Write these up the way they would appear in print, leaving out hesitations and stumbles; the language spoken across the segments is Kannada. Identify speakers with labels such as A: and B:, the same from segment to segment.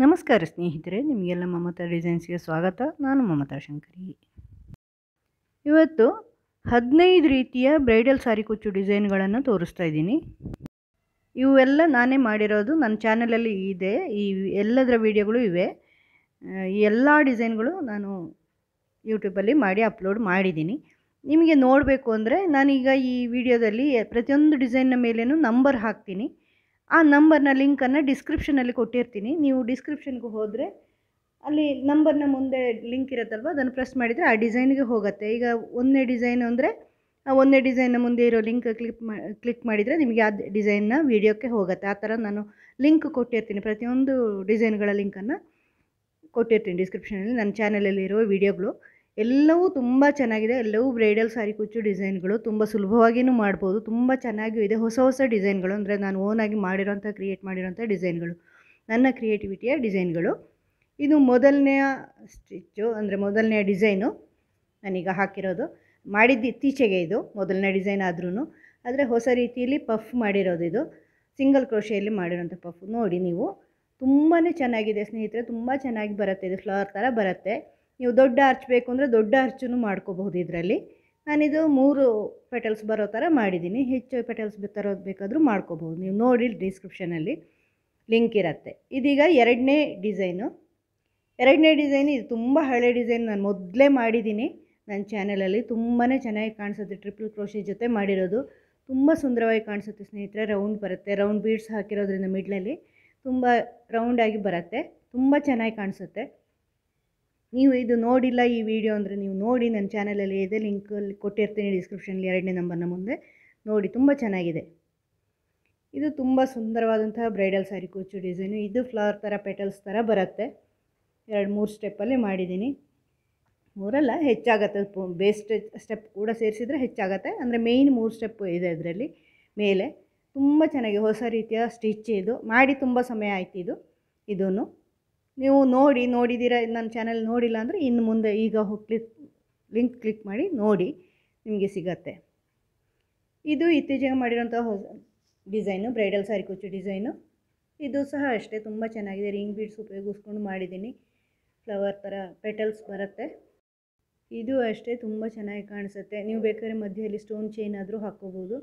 A: ನಮಸ್ಕಾರ ಸ್ನೇಹಿತರೆ, ನಿಮಗೆಲ್ಲ ಮಮತಾ ಡಿಸೈನ್ಸ್ಗೆ ಸ್ವಾಗತ. ನಾನು ಮಮತಾ ಶಂಕರಿ. ಇವತ್ತು 15 ರೀತಿಯ ಬ್ರೈಡಲ್ ಸಾರಿ ಕುಚ್ಚು ಡಿಸೈನ್ಗಳನ್ನು ತೋರಿಸ್ತಾ ಇದ್ದೀನಿ. ಇವೆಲ್ಲ ನಾನೇ ಮಾಡಿರೋದು, ನನ್ನ ಚಾನಲಲ್ಲಿ ಇದೆ. ಈ ಎಲ್ಲದರ ವಿಡಿಯೋಗಳು ಇವೆ. ಈ ಎಲ್ಲ ಡಿಸೈನ್ಗಳು ನಾನು ಯೂಟ್ಯೂಬಲ್ಲಿ ಮಾಡಿ ಅಪ್ಲೋಡ್ ಮಾಡಿದ್ದೀನಿ. ನಿಮಗೆ ನೋಡಬೇಕು ಅಂದರೆ ನಾನೀಗ ಈ ವಿಡಿಯೋದಲ್ಲಿ ಪ್ರತಿಯೊಂದು ಡಿಸೈನ್ನ ಮೇಲೇನೂ ನಂಬರ್ ಹಾಕ್ತೀನಿ. ಆ ನಂಬರ್ನ ಲಿಂಕನ್ನು ಡಿಸ್ಕ್ರಿಪ್ಷನಲ್ಲಿ ಕೊಟ್ಟಿರ್ತೀನಿ. ನೀವು ಡಿಸ್ಕ್ರಿಪ್ಷನ್ಗೆ ಹೋದರೆ ಅಲ್ಲಿ ನಂಬರ್ನ ಮುಂದೆ ಲಿಂಕ್ ಇರುತ್ತಲ್ವ, ಅದನ್ನು ಪ್ರೆಸ್ ಮಾಡಿದರೆ ಆ ಡಿಸೈನ್ಗೆ ಹೋಗುತ್ತೆ. ಈಗ ಒಂದನೇ ಡಿಸೈನು ಅಂದರೆ ಆ ಒಂದನೇ ಡಿಸೈನ್ನ ಮುಂದೆ ಇರೋ ಲಿಂಕ್ ಕ್ಲಿಕ್ ಮಾಡಿದರೆ ನಿಮಗೆ ಆ ಡಿಸೈನ್ನ ವೀಡಿಯೋಕ್ಕೆ ಹೋಗುತ್ತೆ. ಆ ಥರ ನಾನು ಲಿಂಕ್ ಕೊಟ್ಟಿರ್ತೀನಿ. ಪ್ರತಿಯೊಂದು ಡಿಸೈನ್ಗಳ ಲಿಂಕನ್ನು ಕೊಟ್ಟಿರ್ತೀನಿ ಡಿಸ್ಕ್ರಿಪ್ಷನಲ್ಲಿ. ನನ್ನ ಚಾನಲಲ್ಲಿ ಇರೋ ವಿಡಿಯೋಗಳು ಎಲ್ಲವೂ ತುಂಬ ಚೆನ್ನಾಗಿದೆ. ಎಲ್ಲವೂ ಬ್ರೈಡಲ್ ಸಾರಿ ಕುಚ್ಚು ಡಿಸೈನ್ಗಳು. ತುಂಬ ಸುಲಭವಾಗಿಯೂ ಮಾಡ್ಬೋದು, ತುಂಬ ಚೆನ್ನಾಗಿಯೂ ಇದೆ. ಹೊಸ ಹೊಸ ಡಿಸೈನ್ಗಳು, ಅಂದರೆ ನಾನು ಓನಾಗಿ ಕ್ರಿಯೇಟ್ ಮಾಡಿರೋಂಥ ಡಿಸೈನ್ಗಳು, ನನ್ನ ಕ್ರಿಯೇಟಿವಿಟಿಯ ಡಿಸೈನ್ಗಳು. ಇದು ಮೊದಲನೆಯ ಸ್ಟಿಚ್ಚು, ಅಂದರೆ ಮೊದಲನೆಯ ಡಿಸೈನು ನಾನೀಗ ಹಾಕಿರೋದು. ಮಾಡಿದ್ದು ಇತ್ತೀಚೆಗೆ, ಇದು ಮೊದಲನೇ ಡಿಸೈನ್ ಆದ್ರೂ. ಆದರೆ ಹೊಸ ರೀತಿಯಲ್ಲಿ ಪಫ್ ಮಾಡಿರೋದು. ಇದು ಸಿಂಗಲ್ ಕ್ರೋಶೆಯಲ್ಲಿ ಮಾಡಿರೋಂಥ ಪಫ್. ನೋಡಿ ನೀವು, ತುಂಬಾ ಚೆನ್ನಾಗಿದೆ ಸ್ನೇಹಿತರೆ, ತುಂಬ ಚೆನ್ನಾಗಿ ಬರುತ್ತೆ. ಇದು ಫ್ಲವರ್ ಥರ ಬರುತ್ತೆ. ನೀವು ದೊಡ್ಡ ಆರ್ಚ್ ಬೇಕು ಅಂದರೆ ದೊಡ್ಡ ಆರ್ಚನ್ನು ಮಾಡ್ಕೋಬಹುದು ಇದರಲ್ಲಿ. ನಾನಿದು 3 ಪೆಟಲ್ಸ್ ಬರೋ ಥರ ಮಾಡಿದ್ದೀನಿ. ಹೆಚ್ಚು ಪೆಟಲ್ಸ್ ಬೇಕಾದರೂ ಮಾಡ್ಕೋಬಹುದು. ನೀವು ನೋಡಿ ಡಿಸ್ಕ್ರಿಪ್ಷನಲ್ಲಿ ಲಿಂಕ್ ಇರುತ್ತೆ. ಇದೀಗ ಎರಡನೇ ಡಿಸೈನು. ಇದು ತುಂಬ ಹಳೆ ಡಿಸೈನ್. ನಾನು ಮೊದಲೇ ಮಾಡಿದ್ದೀನಿ ನನ್ನ ಚಾನಲಲ್ಲಿ. ತುಂಬಾ ಚೆನ್ನಾಗಿ ಕಾಣಿಸುತ್ತೆ. ಟ್ರಿಪಲ್ ಕ್ರೋಶೆ ಜೊತೆ ಮಾಡಿರೋದು. ತುಂಬ ಸುಂದರವಾಗಿ ಕಾಣಿಸುತ್ತೆ ಸ್ನೇಹಿತರೆ. ರೌಂಡ್ ಬರುತ್ತೆ, ರೌಂಡ್ ಬೀಡ್ಸ್ ಹಾಕಿರೋದ್ರಿಂದ ಮಿಡ್ಲಲ್ಲಿ ತುಂಬ ರೌಂಡಾಗಿ ಬರುತ್ತೆ. ತುಂಬ ಚೆನ್ನಾಗಿ ಕಾಣಿಸುತ್ತೆ. ನೀವು ಇದು ನೋಡಿಲ್ಲ ಈ ವಿಡಿಯೋ ಅಂದರೆ ನೀವು ನೋಡಿ, ನನ್ನ ಚಾನಲಲ್ಲಿ ಇದೆ, ಲಿಂಕಲ್ಲಿ ಕೊಟ್ಟಿರ್ತೀನಿ ಡಿಸ್ಕ್ರಿಪ್ಷನಲ್ಲಿ. ಎರಡನೇ ನಂಬರ್ನ ಮುಂದೆ ನೋಡಿ, ತುಂಬ ಚೆನ್ನಾಗಿದೆ. ಇದು ತುಂಬ ಸುಂದರವಾದಂತಹ ಬ್ರೈಡಲ್ ಸಾರಿ ಕುಚ್ಚು ಡಿಸೈನು. ಇದು ಫ್ಲವರ್ ಥರ ಪೆಟಲ್ಸ್ ಥರ ಬರುತ್ತೆ. 2-3 ಸ್ಟೆಪ್ಪಲ್ಲಿ ಮಾಡಿದ್ದೀನಿ. 3 ಅಲ್ಲ, ಹೆಚ್ಚಾಗತ್ತೆ. ಬೇಸ್ ಸ್ಟೆಪ್ ಕೂಡ ಸೇರಿಸಿದರೆ ಹೆಚ್ಚಾಗತ್ತೆ. ಅಂದರೆ ಮೇಯ್ನ್ 3 ಸ್ಟೆಪ್ಪು ಇದೆ ಅದರಲ್ಲಿ ಮೇಲೆ. ತುಂಬ ಚೆನ್ನಾಗಿ ಹೊಸ ರೀತಿಯ ಸ್ಟಿಚ್. ಇದು ಮಾಡಿ ತುಂಬ ಸಮಯ ಆಯ್ತು. ಇದನ್ನು ನೀವು ನೋಡಿದ್ದೀರಾ ನನ್ನ ಚಾನಲ್. ನೋಡಿಲ್ಲ ಅಂದರೆ ಇನ್ನು ಮುಂದೆ ಈಗ ಲಿಂಕ್ ಕ್ಲಿಕ್ ಮಾಡಿ ನೋಡಿ, ನಿಮಗೆ ಸಿಗತ್ತೆ. ಇದು ಇತ್ತೀಚೆಗೆ ಮಾಡಿರೋಂಥ ಹೊಸ ಡಿಸೈನು, ಬ್ರೈಡಲ್ ಸಾರಿ ಕುಚ್ಚು ಡಿಸೈನು. ಇದು ಸಹ ಅಷ್ಟೇ ತುಂಬ ಚೆನ್ನಾಗಿದೆ. ರಿಂಗ್ ಬೀಡ್ಸ್ ಉಪಯೋಗಿಸ್ಕೊಂಡು ಮಾಡಿದ್ದೀನಿ. ಫ್ಲವರ್ ಥರ ಪೆಟಲ್ಸ್ ಬರುತ್ತೆ. ಇದು ಅಷ್ಟೇ ತುಂಬ ಚೆನ್ನಾಗಿ ಕಾಣಿಸುತ್ತೆ. ನೀವು ಬೇಕಾದ್ರೆ ಮಧ್ಯದಲ್ಲಿ ಸ್ಟೋನ್ ಚೈನ್ ಆದರೂ ಹಾಕ್ಕೋಬೋದು.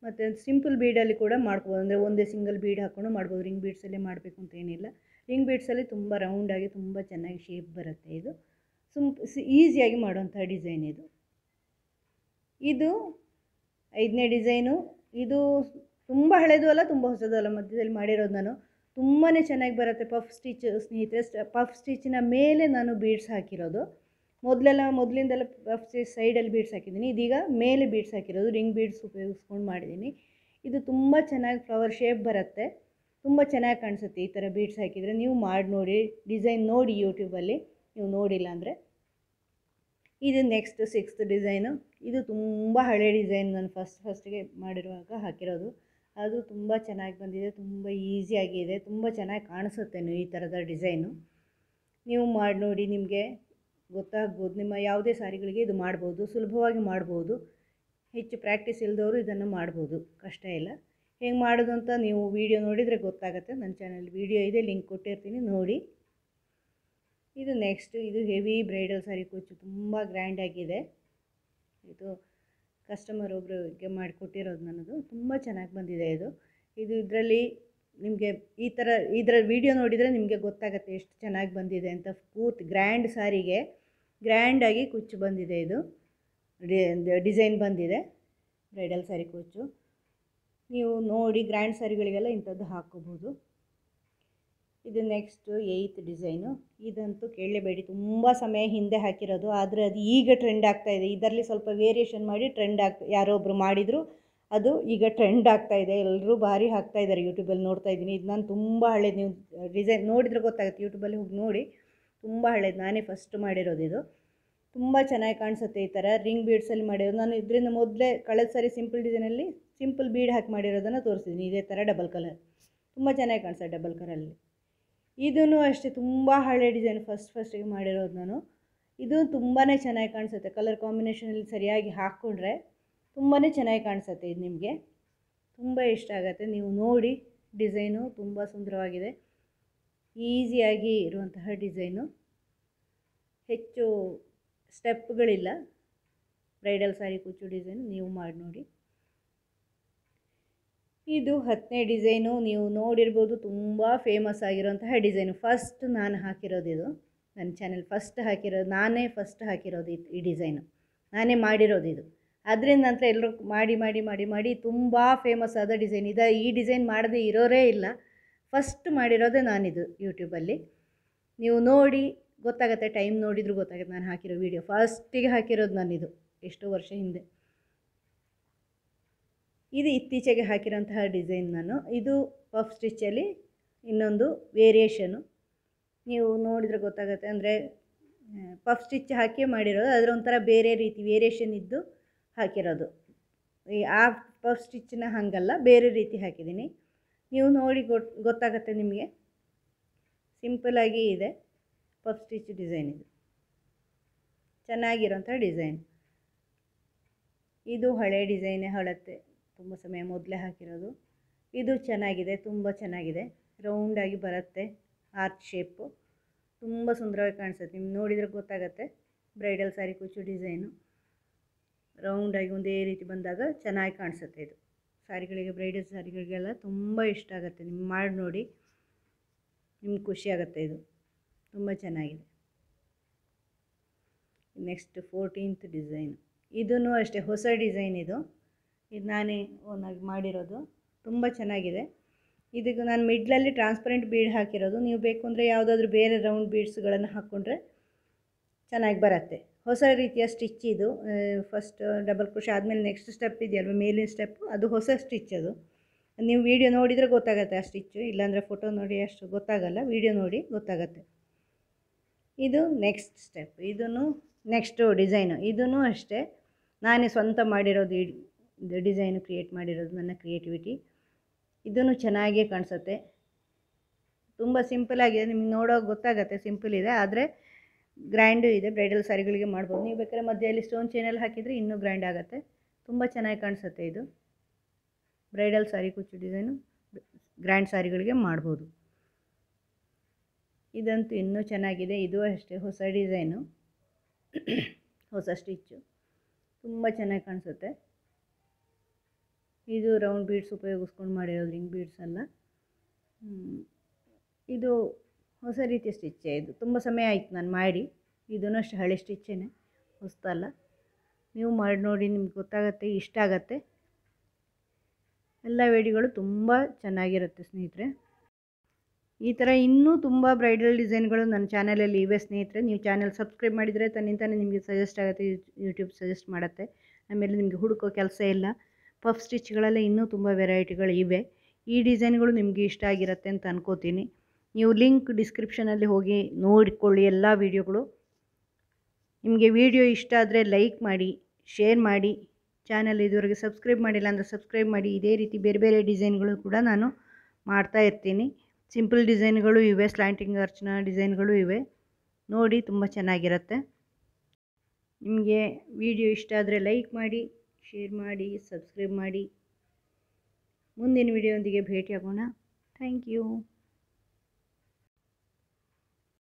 A: ಮತ್ತು ಸಿಂಪಲ್ ಬೀಡಲ್ಲಿ ಕೂಡ ಮಾಡ್ಕೋಬೋದು. ಅಂದರೆ ಒಂದೇ ಸಿಂಗಲ್ ಬೀಡ್ ಹಾಕ್ಕೊಂಡು ಮಾಡ್ಬೋದು. ರಿಂಗ್ ಬೀಡ್ಸಲ್ಲೇ ಮಾಡಬೇಕು ಅಂತ ಏನಿಲ್ಲ. ರಿಂಗ್ ಬೀಡ್ಸಲ್ಲಿ ತುಂಬ ರೌಂಡಾಗಿ ತುಂಬ ಚೆನ್ನಾಗಿ ಶೇಪ್ ಬರುತ್ತೆ. ಇದು ಈಸಿಯಾಗಿ ಮಾಡುವಂಥ ಡಿಸೈನ್ ಇದು. ಇದು 5ನೇ ಡಿಸೈನು. ಇದು ತುಂಬ ಹಳೆಯದು ಅಲ್ಲ, ತುಂಬ ಹೊಸದು ಅಲ್ಲ, ಮಧ್ಯದಲ್ಲಿ ಮಾಡಿರೋದು ನಾನು. ತುಂಬಾ ಚೆನ್ನಾಗಿ ಬರುತ್ತೆ. ಪಫ್ ಸ್ಟಿಚ್ ಸ್ನೇಹಿತರೆ. ಪಫ್ ಸ್ಟಿಚ್ನ ಮೇಲೆ ನಾನು ಬೀಡ್ಸ್ ಹಾಕಿರೋದು. ಮೊದಲಿಂದೆಲ್ಲ ಪಫ್ ಸ್ಟಿಚ್ ಸೈಡಲ್ಲಿ ಬೀಡ್ಸ್ ಹಾಕಿದ್ದೀನಿ. ಇದೀಗ ಮೇಲೆ ಬೀಡ್ಸ್ ಹಾಕಿರೋದು. ರಿಂಗ್ ಬೀಡ್ಸ್ ಉಪಯೋಗಿಸ್ಕೊಂಡು ಮಾಡಿದ್ದೀನಿ. ಇದು ತುಂಬ ಚೆನ್ನಾಗಿ ಫ್ಲವರ್ ಶೇಪ್ ಬರುತ್ತೆ. ತುಂಬ ಚೆನ್ನಾಗಿ ಕಾಣಿಸುತ್ತೆ ಈ ಥರ ಬೀಡ್ಸ್ ಹಾಕಿದರೆ. ನೀವು ಮಾಡಿ ನೋಡಿ, ಡಿಸೈನ್ ನೋಡಿ ಯೂಟ್ಯೂಬಲ್ಲಿ, ನೀವು ನೋಡಿಲ್ಲ ಅಂದರೆ. ಇದು ನೆಕ್ಸ್ಟ್ 6th ಡಿಸೈನು. ಇದು ತುಂಬ ಹಳೆ ಡಿಸೈನ್. ನಾನು ಫಸ್ಟಿಗೆ ಮಾಡಿರುವಾಗ ಹಾಕಿರೋದು. ಅದು ತುಂಬ ಚೆನ್ನಾಗಿ ಬಂದಿದೆ. ತುಂಬ ಈಸಿಯಾಗಿದೆ. ತುಂಬ ಚೆನ್ನಾಗಿ ಕಾಣಿಸುತ್ತೆ ನೀವು ಈ ಥರದ ಡಿಸೈನು. ನೀವು ಮಾಡಿ ನೋಡಿ, ನಿಮಗೆ ಗೊತ್ತಾಗ್ಬೋದು. ನಿಮ್ಮ ಯಾವುದೇ ಸಾರಿಗಳಿಗೆ ಇದು ಮಾಡ್ಬೋದು, ಸುಲಭವಾಗಿ ಮಾಡ್ಬೋದು. ಹೆಚ್ಚು ಪ್ರಾಕ್ಟೀಸ್ ಇಲ್ಲದವರು ಇದನ್ನು ಮಾಡ್ಬೋದು, ಕಷ್ಟ ಇಲ್ಲ. ಹೇಗೆ ಮಾಡೋದು ಅಂತ ನೀವು ವಿಡಿಯೋ ನೋಡಿದರೆ ಗೊತ್ತಾಗುತ್ತೆ. ನನ್ನ ಚಾನಲ್ ವಿಡಿಯೋ ಇದೆ, ಲಿಂಕ್ ಕೊಟ್ಟಿರ್ತೀನಿ, ನೋಡಿ. ಇದು ನೆಕ್ಸ್ಟ್. ಇದು ಹೆವಿ ಬ್ರೈಡಲ್ ಸಾರಿ ಕುಚ್ಚು. ತುಂಬ ಗ್ರ್ಯಾಂಡಾಗಿದೆ. ಇದು ಕಸ್ಟಮರ್ ಒಬ್ಬರಿಗೆ ಮಾಡಿಕೊಟ್ಟಿರೋದು ನನ್ನದು. ತುಂಬ ಚೆನ್ನಾಗಿ ಬಂದಿದೆ ಇದು. ಇದರಲ್ಲಿ ನಿಮಗೆ ಇದರ ವಿಡಿಯೋ ನೋಡಿದರೆ ನಿಮಗೆ ಗೊತ್ತಾಗುತ್ತೆ ಎಷ್ಟು ಚೆನ್ನಾಗಿ ಬಂದಿದೆ ಅಂತ. ಪೂರ್ತಿ ಗ್ರ್ಯಾಂಡ್ ಸಾರಿಗೆ ಗ್ರ್ಯಾಂಡಾಗಿ ಕುಚ್ಚು ಬಂದಿದೆ. ಇದು ಡಿಸೈನ್ ಬಂದಿದೆ ಬ್ರೈಡಲ್ ಸಾರಿ ಕುಚ್ಚು. ನೀವು ನೋಡಿ, ಗ್ರ್ಯಾಂಡ್ ಸಾರಿಗಳಿಗೆಲ್ಲ ಇಂಥದ್ದು ಹಾಕ್ಕೋಬೋದು. ಇದು ನೆಕ್ಸ್ಟ್ 8th ಡಿಸೈನು. ಇದಂತೂ ಕೇಳಲೇಬೇಡಿ, ತುಂಬ ಸಮಯ ಹಿಂದೆ ಹಾಕಿರೋದು. ಆದರೆ ಅದು ಈಗ ಟ್ರೆಂಡ್ ಆಗ್ತಾಯಿದೆ. ಇದರಲ್ಲಿ ಸ್ವಲ್ಪ ವೇರಿಯೇಷನ್ ಮಾಡಿ ಯಾರೋ ಒಬ್ಬರು ಮಾಡಿದರು, ಅದು ಈಗ ಟ್ರೆಂಡ್ ಆಗ್ತಾಯಿದೆ. ಎಲ್ಲರೂ ಭಾರಿ ಹಾಕ್ತಾಯಿದ್ದಾರೆ. ಯೂಟ್ಯೂಬಲ್ಲಿ ನೋಡ್ತಾ ಇದ್ದೀನಿ. ಇದು ನಾನು ತುಂಬ ಹಳೇದು. ನೀವು ಡಿಸೈನ್ ನೋಡಿದರೆ ಗೊತ್ತಾಗುತ್ತೆ. ಯೂಟ್ಯೂಬಲ್ಲಿ ಹೋಗಿ ನೋಡಿ, ತುಂಬ ಹಳೇದು. ನಾನೇ ಫಸ್ಟ್ ಮಾಡಿರೋದು ಇದು. ತುಂಬ ಚೆನ್ನಾಗಿ ಕಾಣಿಸುತ್ತೆ ಈ ಥರ ರಿಂಗ್ ಬೀಡ್ಸಲ್ಲಿ ಮಾಡಿರೋದು. ನಾನು ಇದರಿಂದ ಮೊದಲೇ ಕಳೆದ ಸಾರಿ ಸಿಂಪಲ್ ಡಿಸೈನಲ್ಲಿ ಸಿಂಪಲ್ ಬೀಡ್ ಹಾಕಿ ಮಾಡಿರೋದನ್ನು ತೋರಿಸಿದ್ದೀನಿ. ಇದೇ ಥರ ಡಬಲ್ ಕಲರ್ ತುಂಬ ಚೆನ್ನಾಗಿ ಕಾಣಿಸುತ್ತೆ ಡಬಲ್ ಕಲರಲ್ಲಿ. ಇದೂ ಅಷ್ಟೇ ತುಂಬ ಹಳೆ ಡಿಸೈನ್. ಫಸ್ಟಿಗೆ ಮಾಡಿರೋದು ನಾನು. ಇದು ತುಂಬಾ ಚೆನ್ನಾಗಿ ಕಾಣಿಸುತ್ತೆ. ಕಲರ್ ಕಾಂಬಿನೇಷನಲ್ಲಿ ಸರಿಯಾಗಿ ಹಾಕ್ಕೊಂಡ್ರೆ ತುಂಬಾ ಚೆನ್ನಾಗಿ ಕಾಣಿಸುತ್ತೆ. ಇದು ನಿಮಗೆ ತುಂಬ ಇಷ್ಟ ಆಗುತ್ತೆ. ನೀವು ನೋಡಿ, ಡಿಸೈನು ತುಂಬ ಸುಂದರವಾಗಿದೆ. ಈಸಿಯಾಗಿ ಇರುವಂತಹ ಡಿಸೈನು, ಹೆಚ್ಚು ಸ್ಟೆಪ್ಗಳಿಲ್ಲ. ಬ್ರೈಡಲ್ ಸಾರಿ ಕುಚ್ಚು ಡಿಸೈನು ನೀವು ಮಾಡಿ ನೋಡಿ. ಇದು 10ನೇ ಡಿಸೈನು. ನೀವು ನೋಡಿರ್ಬೋದು, ತುಂಬ ಫೇಮಸ್ ಆಗಿರೋಂತಹ ಡಿಸೈನು. ಫಸ್ಟ್ ನಾನು ಹಾಕಿರೋದು ಇದು, ನನ್ನ ಚಾನೆಲ್ ಫಸ್ಟ್ ಹಾಕಿರೋದು ನಾನೇ, ಫಸ್ಟ್ ಹಾಕಿರೋದು ಈ ಡಿಸೈನು ನಾನೇ ಮಾಡಿರೋದು ಇದು. ಅದರಿಂದ ನಂತರ ಎಲ್ಲರೂ ಮಾಡಿ ಮಾಡಿ ಮಾಡಿ ಮಾಡಿ ತುಂಬ ಫೇಮಸ್ ಆದ ಡಿಸೈನ್ ಇದು. ಈ ಡಿಸೈನ್ ಮಾಡದೇ ಇರೋರೇ ಇಲ್ಲ. ಫಸ್ಟ್ ಮಾಡಿರೋದೇ ನಾನಿದು ಯೂಟ್ಯೂಬಲ್ಲಿ. ನೀವು ನೋಡಿ ಗೊತ್ತಾಗುತ್ತೆ, ಟೈಮ್ ನೋಡಿದರೂ ಗೊತ್ತಾಗುತ್ತೆ. ನಾನು ಹಾಕಿರೋ ವೀಡಿಯೋ ಫಸ್ಟಿಗೆ ಹಾಕಿರೋದು ನಾನಿದು ಎಷ್ಟೋ ವರ್ಷ ಹಿಂದೆ. ಇದು ಇತ್ತೀಚೆಗೆ ಹಾಕಿರೋಂತಹ ಡಿಸೈನ್ ನಾನು. ಇದು ಪಫ್ ಸ್ಟಿಚ್ಚಲ್ಲಿ ಇನ್ನೊಂದು ವೇರಿಯೇಷನು. ನೀವು ನೋಡಿದರೆ ಗೊತ್ತಾಗುತ್ತೆ. ಅಂದರೆ ಪಫ್ ಸ್ಟಿಚ್ ಹಾಕಿ ಮಾಡಿರೋದು, ಅದರ ಒಂಥರ ಬೇರೆ ರೀತಿ ವೇರಿಯೇಷನ್ ಇದ್ದು ಹಾಕಿರೋದು. ಆ ಪಫ್ ಸ್ಟಿಚ್ಚನ್ನ ಹಾಗಲ್ಲ, ಬೇರೆ ರೀತಿ ಹಾಕಿದ್ದೀನಿ. ನೀವು ನೋಡಿ ಗೊತ್ತಾಗುತ್ತೆ ನಿಮಗೆ. ಸಿಂಪಲಾಗಿ ಇದೆ ಪಫ್ ಸ್ಟಿಚ್ ಡಿಸೈನ್. ಇದು ಚೆನ್ನಾಗಿರೋಂಥ ಡಿಸೈನ್. ಇದು ಹಳೆ ಡಿಸೈನೇ, ಹಳತೆ, ತುಂಬ ಸಮಯ ಮೊದಲೇ ಹಾಕಿರೋದು. ಇದು ಚೆನ್ನಾಗಿದೆ, ತುಂಬ ಚೆನ್ನಾಗಿದೆ. ರೌಂಡಾಗಿ ಬರುತ್ತೆ, ಆರ್ಚ್ ಶೇಪು, ತುಂಬ ಸುಂದರವಾಗಿ ಕಾಣಿಸುತ್ತೆ. ನಿಮ್ಗೆ ನೋಡಿದರೆ ಗೊತ್ತಾಗುತ್ತೆ. ಬ್ರೈಡಲ್ ಸಾರಿ ಕುಚ್ಚು ಡಿಸೈನು ರೌಂಡಾಗಿ ಒಂದೇ ರೀತಿ ಬಂದಾಗ ಚೆನ್ನಾಗಿ ಕಾಣಿಸುತ್ತೆ. ಇದು ಸಾರಿಗಳಿಗೆ, ಬ್ರೈಡಲ್ ಸಾರಿಗಳಿಗೆಲ್ಲ ತುಂಬ ಇಷ್ಟ ಆಗುತ್ತೆ. ನಿಮ್ಗೆ ಮಾಡಿ ನೋಡಿ, ನಿಮ್ಗೆ ಖುಷಿ ಆಗುತ್ತೆ. ಇದು ತುಂಬ ಚೆನ್ನಾಗಿದೆ. Next 14th design. ಇದೂ ಅಷ್ಟೇ ಹೊಸ ಡಿಸೈನ್. ಇದು ನಾನೇ ಓನಾಗಿ ಮಾಡಿರೋದು. ತುಂಬ ಚೆನ್ನಾಗಿದೆ. ಇದಕ್ಕೆ ನಾನು ಮಿಡ್ಲಲ್ಲಿ ಟ್ರಾನ್ಸ್ಪರೆಂಟ್ ಬೀಡ್ ಹಾಕಿರೋದು. ನೀವು ಬೇಕು ಅಂದರೆ ಯಾವುದಾದ್ರೂ ಬೇರೆ ರೌಂಡ್ ಬೀಡ್ಸ್ಗಳನ್ನು ಹಾಕ್ಕೊಂಡ್ರೆ ಚೆನ್ನಾಗಿ ಬರುತ್ತೆ. ಹೊಸ ರೀತಿಯ ಸ್ಟಿಚ್ ಇದು. ಫಸ್ಟ್ ಡಬಲ್ ಕ್ರೋಶೆ ಆದಮೇಲೆ ನೆಕ್ಸ್ಟ್ ಸ್ಟೆಪ್ ಇದೆಯಲ್ವ, ಮೇಲಿನ ಸ್ಟೆಪ್ಪು, ಅದು ಹೊಸ ಸ್ಟಿಚ್. ಅದು ನೀವು ವಿಡಿಯೋ ನೋಡಿದರೆ ಗೊತ್ತಾಗುತ್ತೆ ಆ ಸ್ಟಿಚ್ಚು, ಇಲ್ಲಾಂದರೆ ಫೋಟೋ ನೋಡಿ ಅಷ್ಟು ಗೊತ್ತಾಗಲ್ಲ. ವಿಡಿಯೋ ನೋಡಿ ಗೊತ್ತಾಗುತ್ತೆ. ಇದು ನೆಕ್ಸ್ಟ್ ಸ್ಟೆಪ್. ಇದೂ ನೆಕ್ಸ್ಟು ಡಿಸೈನು. ಇದೂ ಅಷ್ಟೇ ನಾನೇ ಸ್ವಂತ ಮಾಡಿರೋದು. ಈ ಡಿಸೈನು ಕ್ರಿಯೇಟ್ ಮಾಡಿರೋದು ನನ್ನ ಕ್ರಿಯೇಟಿವಿಟಿ. ಇದೂ ಚೆನ್ನಾಗೇ ಕಾಣಿಸುತ್ತೆ. ತುಂಬ ಸಿಂಪಲಾಗಿದೆ. ನಿಮ್ಗೆ ನೋಡೋಕೆ ಗೊತ್ತಾಗುತ್ತೆ ಸಿಂಪಲ್ ಇದೆ, ಆದರೆ ಗ್ರ್ಯಾಂಡು ಇದೆ. ಬ್ರೈಡಲ್ ಸಾರಿಗಳಿಗೆ ಮಾಡ್ಬೋದು. ನೀವು ಬೇಕಾದ್ರೆ ಮಧ್ಯದಲ್ಲಿ ಸ್ಟೋನ್ ಚೈನಲ್ಲಿ ಹಾಕಿದರೆ ಇನ್ನೂ ಗ್ರ್ಯಾಂಡ್ ಆಗುತ್ತೆ. ತುಂಬ ಚೆನ್ನಾಗಿ ಕಾಣಿಸುತ್ತೆ. ಇದು ಬ್ರೈಡಲ್ ಸಾರಿ ಕುಚ್ಚು ಡಿಸೈನು ಗ್ರ್ಯಾಂಡ್ ಸಾರಿಗಳಿಗೆ ಮಾಡ್ಬೋದು. ಇದಂತೂ ಇನ್ನೂ ಚೆನ್ನಾಗಿದೆ. ಇದು ಅಷ್ಟೇ ಹೊಸ ಡಿಸೈನು, ಹೊಸ ಸ್ಟಿಚ್ಚು, ತುಂಬ ಚೆನ್ನಾಗಿ ಕಾಣಿಸುತ್ತೆ. ಇದು ರೌಂಡ್ ಬೀಡ್ಸ್ ಉಪಯೋಗಿಸ್ಕೊಂಡು ಮಾಡಿರೋದು, ರಿಂಗ್ ಬೀಡ್ಸ್ ಅಲ್ಲ. ಇದು ಹೊಸ ರೀತಿಯ ಸ್ಟಿಚ್ಚೇ. ಇದು ತುಂಬ ಸಮಯ ಆಯಿತು ನಾನು ಮಾಡಿ. ಇದೂ ಅಷ್ಟು ಹಳೆ ಸ್ಟಿಚ್ಚೇನೆ, ಹೊಸದಲ್ಲ. ನೀವು ಮಾಡಿ ನೋಡಿ, ನಿಮ್ಗೆ ಗೊತ್ತಾಗುತ್ತೆ, ಇಷ್ಟ ಆಗುತ್ತೆ. ಎಲ್ಲ ವಿಡಿಯೋಗಳು ತುಂಬ ಚೆನ್ನಾಗಿರುತ್ತೆ ಸ್ನೇಹಿತರೆ. ಈ ಥರ ಇನ್ನೂ ತುಂಬ ಬ್ರೈಡಲ್ ಡಿಸೈನ್ಗಳು ನನ್ನ ಚಾನಲಲ್ಲಿ ಇವೆ ಸ್ನೇಹಿತರೆ. ನೀವು ಚಾನಲ್ ಸಬ್ಸ್ಕ್ರೈಬ್ ಮಾಡಿದರೆ ತನ್ನಿಂತಾನೇ ನಿಮಗೆ ಸಜೆಸ್ಟ್ ಆಗುತ್ತೆ, ಯೂಟ್ಯೂಬ್ ಸಜೆಸ್ಟ್ ಮಾಡುತ್ತೆ. ಆಮೇಲೆ ನಿಮಗೆ ಹುಡುಕೋ ಕೆಲಸ ಇಲ್ಲ. ಪಫ್ ಸ್ಟಿಚ್ಗಳಲ್ಲೇ ಇನ್ನೂ ತುಂಬ ವೆರೈಟಿಗಳು ಇವೆ. ಈ ಡಿಸೈನ್ಗಳು ನಿಮಗೆ ಇಷ್ಟ ಆಗಿರುತ್ತೆ ಅಂತ ಅನ್ಕೋತೀನಿ. ನೀವು ಲಿಂಕ್ ಡಿಸ್ಕ್ರಿಪ್ಷನಲ್ಲಿ ಹೋಗಿ ನೋಡಿಕೊಳ್ಳಿ ಎಲ್ಲ ವೀಡಿಯೋಗಳು. ನಿಮಗೆ ವಿಡಿಯೋ ಇಷ್ಟ ಆದರೆ ಲೈಕ್ ಮಾಡಿ, ಶೇರ್ ಮಾಡಿ. ಚಾನಲ್ ಇದುವರೆಗೆ ಸಬ್ಸ್ಕ್ರೈಬ್ ಮಾಡಿಲ್ಲ ಅಂದರೆ ಸಬ್ಸ್ಕ್ರೈಬ್ ಮಾಡಿ. ಇದೇ ರೀತಿ ಬೇರೆ ಬೇರೆ ಡಿಸೈನ್ಗಳು ಕೂಡ ನಾನು ಮಾಡ್ತಾ ಇರ್ತೀನಿ. ಸಿಂಪಲ್ ಡಿಸೈನ್ಗಳು ಇವೆ, ಸ್ಲ್ಯಾಂಟಿಂಗ್ ಆರ್ಚ್ನ ಡಿಸೈನ್ಗಳು ಇವೆ. ನೋಡಿ, ತುಂಬ ಚೆನ್ನಾಗಿರುತ್ತೆ. ನಿಮಗೆ ವಿಡಿಯೋ ಇಷ್ಟ ಆದರೆ ಲೈಕ್ ಮಾಡಿ, ಶೇರ್ ಮಾಡಿ, ಸಬ್ಸ್ಕ್ರೈಬ್ ಮಾಡಿ. ಮುಂದಿನ ವಿಡಿಯೋದೊಂದಿಗೆ ಭೇಟಿಯಾಗೋಣ. Thank you.